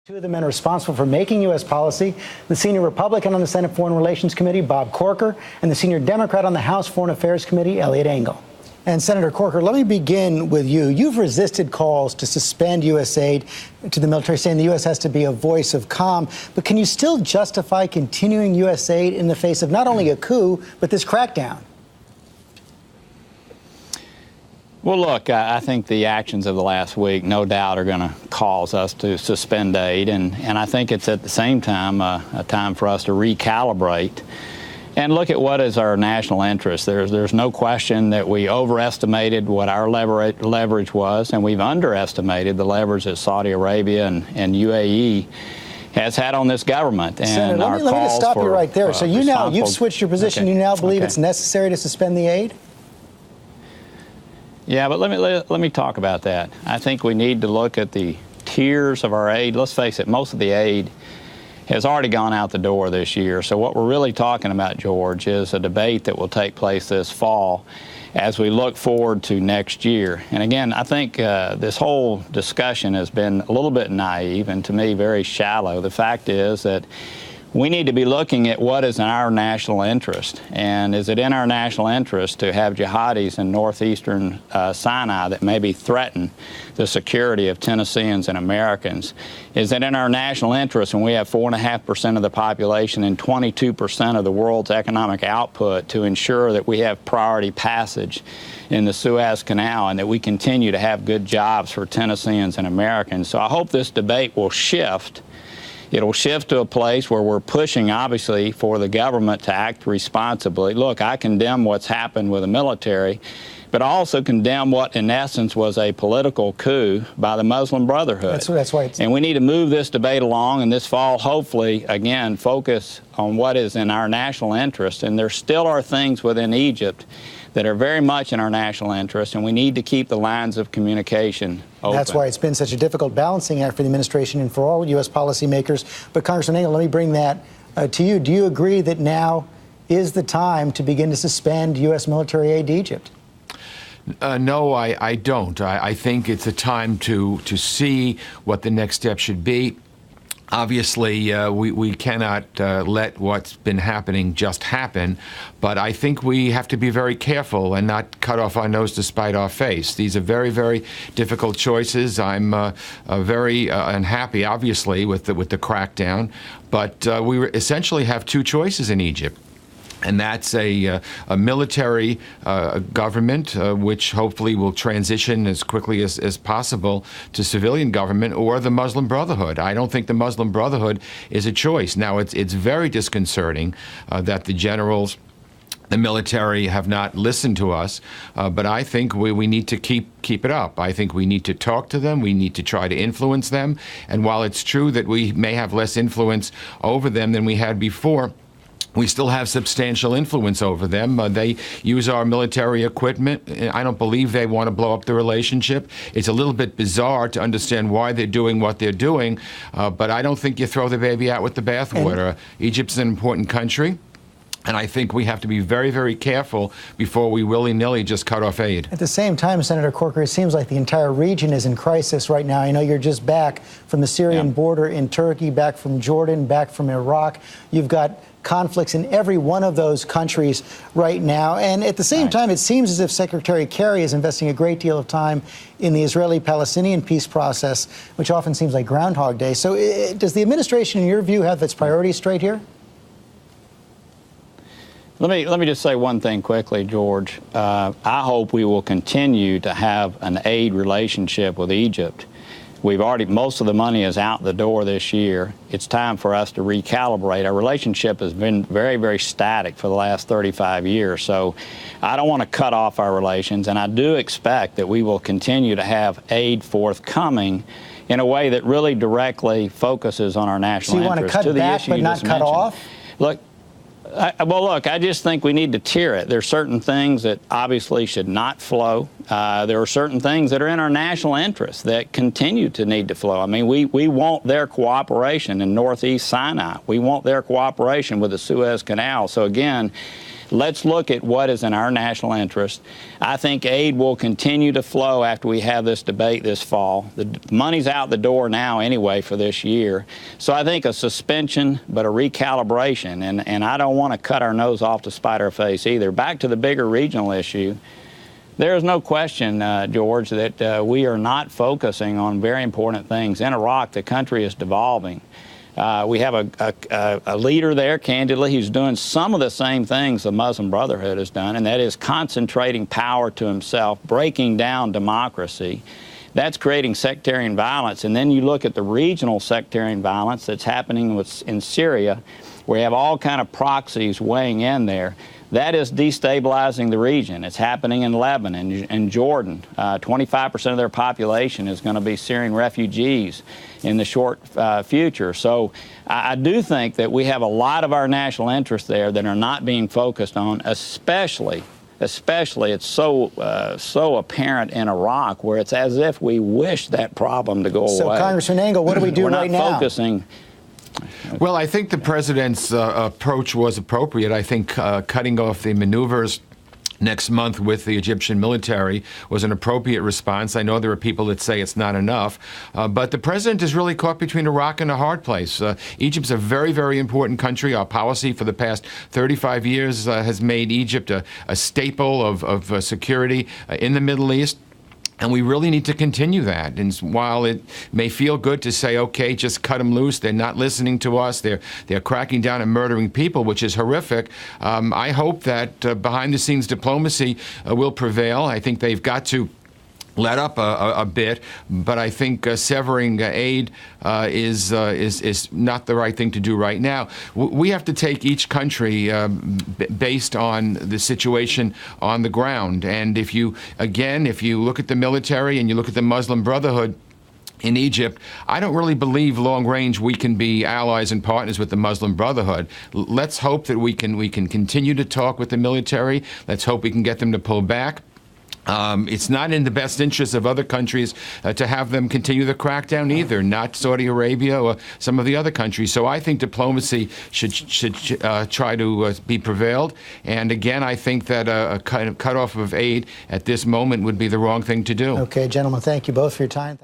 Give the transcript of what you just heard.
Two of the men responsible for making U.S. policy, the senior Republican on the Senate Foreign Relations Committee, Bob Corker, and the senior Democrat on the House Foreign Affairs Committee, Eliot Engel. And Senator Corker, let me begin with you. You've resisted calls to suspend U.S. aid to the military, saying the U.S. has to be a voice of calm. But can you still justify continuing U.S. aid in the face of not only a coup, but this crackdown? Well, look, I think the actions of the last week, no doubt, are going to cause us to suspend aid. And I think it's at the same time a time for us to recalibrate and look at what is our national interest. There's no question that we overestimated what our leverage was, and we've underestimated the leverage that Saudi Arabia and UAE has had on this government. And Senator, let me just stop you right there. So you've switched your position. Okay. You now believe it's necessary to suspend the aid? Yeah, but let me talk about that. I think we need to look at the tiers of our aid. Let's face it, most of the aid has already gone out the door this year. So what we're really talking about, George, is a debate that will take place this fall as we look forward to next year. And again, I think this whole discussion has been a little bit naive and, to me, very shallow. The fact is that we need to be looking at what is in our national interest. And is it in our national interest to have jihadis in northeastern Sinai that maybe threaten the security of Tennesseans and Americans? Is it in our national interest when we have 4.5% of the population and 22% of the world's economic output to ensure that we have priority passage in the Suez Canal and that we continue to have good jobs for Tennesseans and Americans? So I hope this debate will shift. It'll shift to a place where we're pushing, obviously, for the government to act responsibly. Look, I condemn what's happened with the military, but I also condemn what, in essence, was a political coup by the Muslim Brotherhood. That's right. And we need to move this debate along, and this fall, hopefully, again, focus on what is in our national interest. And there still are things within Egypt that are very much in our national interest, and we need to keep the lines of communication open. That's why it's been such a difficult balancing act for the administration and for all U.S. policymakers. But Congressman Engel, let me bring that to you. Do you agree that now is the time to begin to suspend U.S. military aid to Egypt? No, I don't. I think it's a time to see what the next step should be. Obviously, we cannot let what's been happening just happen, but I think we have to be very careful and not cut off our nose to spite our face. These are very, very difficult choices. I'm very unhappy, obviously, with the crackdown, but we essentially have two choices in Egypt. And that's a military government, which hopefully will transition as quickly as possible to civilian government, or the Muslim Brotherhood. I don't think the Muslim Brotherhood is a choice. Now, it's very disconcerting that the generals, the military, have not listened to us, but I think we need to keep it up. I think we need to talk to them. We need to try to influence them. And while it's true that we may have less influence over them than we had before, we still have substantial influence over them. They use our military equipment. I don't believe they want to blow up the relationship. It's a little bit bizarre to understand why they're doing what they're doing, but I don't think you throw the baby out with the bathwater. Egypt's an important country, and I think we have to be very, very careful before we willy-nilly just cut off aid. At the same time, Senator Corker, it seems like the entire region is in crisis right now. I know you're just back from the Syrian border in Turkey, back from Jordan, back from Iraq. You've got conflicts in every one of those countries right now. And at the same time, it seems as if Secretary Kerry is investing a great deal of time in the Israeli-Palestinian peace process, which often seems like Groundhog Day. So does the administration, in your view, have its priorities straight here? Let me just say one thing quickly, George. I hope we will continue to have an aid relationship with Egypt. Most of the money is out the door this year. It's time for us to recalibrate. Our relationship has been very, very static for the last 35 years. So I don't want to cut off our relations, and I do expect that we will continue to have aid forthcoming in a way that really directly focuses on our national interest. So you want to cut back but not cut off? Look, I just think we need to tier it. There are certain things that obviously should not flow. There are certain things that are in our national interest that continue to need to flow. I mean, we want their cooperation in Northeast Sinai. We want their cooperation with the Suez Canal. So again, Let's look at what is in our national interest. I think aid will continue to flow after we have this debate this fall. The money's out the door now anyway for this year. So I think a suspension, but a recalibration, and I don't want to cut our nose off to spite our face either. Back to the bigger regional issue. There is no question, George, that we are not focusing on very important things. In Iraq, the country is devolving. We have a leader there, candidly, who's doing some of the same things the Muslim Brotherhood has done, and that is concentrating power to himself, breaking down democracy. That's creating sectarian violence. And then you look at the regional sectarian violence that's happening in Syria, where you have all kind of proxies weighing in there. That is destabilizing the region. It's happening in Lebanon and Jordan. 25% of their population is going to be Syrian refugees in the short future. So I do think that we have a lot of our national interests there that are not being focused on, especially it's so apparent in Iraq, where it's as if we wish that problem to go away. So, Congressman Engel, what do we do right now? We're not focusing. Well, I think the president's approach was appropriate. I think cutting off the maneuvers next month with the Egyptian military was an appropriate response. I know there are people that say it's not enough, but the president is really caught between a rock and a hard place. Egypt's a very, very important country. Our policy for the past 35 years has made Egypt a staple of security in the Middle East. And we really need to continue that. And while it may feel good to say, okay, just cut them loose, they're not listening to us, they're cracking down and murdering people, which is horrific, I hope that behind-the-scenes diplomacy will prevail. I think they've got to let up a bit, but I think severing aid is not the right thing to do right now. We have to take each country based on the situation on the ground. And if you look at the military and you look at the Muslim Brotherhood in Egypt, I don't really believe long range we can be allies and partners with the Muslim Brotherhood. Let's hope that we can continue to talk with the military. Let's hope we can get them to pull back. It's not in the best interest of other countries to have them continue the crackdown either, not Saudi Arabia or some of the other countries. So I think diplomacy should try to be prevailed. And again, I think that a kind of cutoff of aid at this moment would be the wrong thing to do. Okay, gentlemen, thank you both for your time.